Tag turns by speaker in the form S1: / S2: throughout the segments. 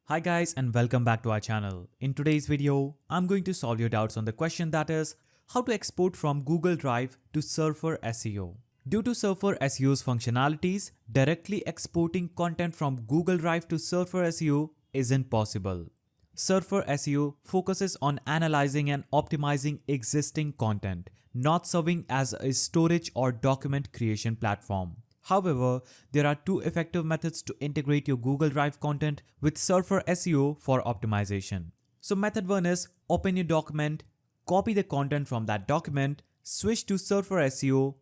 S1: Hi guys and welcome back to our channel. In today's video, I'm going to solve your doubts on the question that is how to export from Google Drive to Surfer SEO. Due to Surfer SEO's functionalities, directly exporting content from Google Drive to Surfer SEO isn't possible. Surfer SEO focuses on analyzing and optimizing existing content, not serving as a storage or document creation platform. However, there are two effective methods to integrate your Google Drive content with Surfer SEO for optimization. So method 1 is open your document, copy the content from that document, switch to Surfer SEO,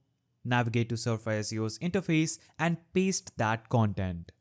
S1: navigate to Surfer SEO's interface and paste that content.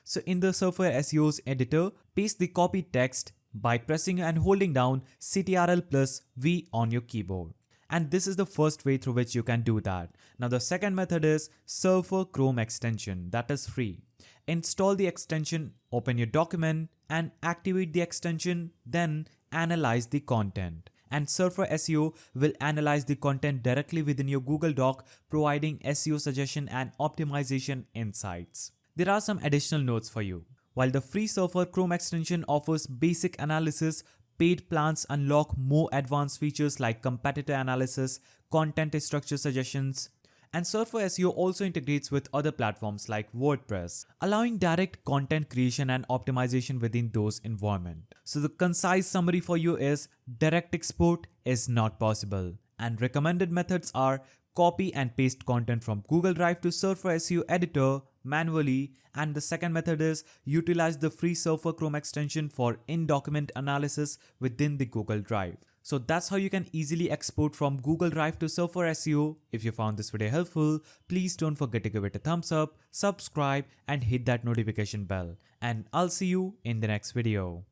S1: So in the Surfer SEO's editor, paste the copied text by pressing and holding down Ctrl plus V on your keyboard. And this is the first way through which you can do that. Now the second method is Surfer Chrome extension, that is free. Install the extension, open your document and activate the extension, then analyze the content. And Surfer SEO will analyze the content directly within your Google Doc, providing SEO suggestion and optimization insights. There are some additional notes for you. While the free Surfer Chrome extension offers basic analysis, paid plans unlock more advanced features like competitor analysis, content structure suggestions, and Surfer SEO also integrates with other platforms like WordPress, allowing direct content creation and optimization within those environments. So the concise summary for you is direct export is not possible, and recommended methods are copy and paste content from Google Drive to Surfer SEO editor manually, and the second method is utilize the free Surfer Chrome extension for in-document analysis within the Google Drive. So that's how you can easily export from Google Drive to Surfer SEO. If you found this video helpful, please don't forget to give it a thumbs up, subscribe and hit that notification bell. And I'll see you in the next video.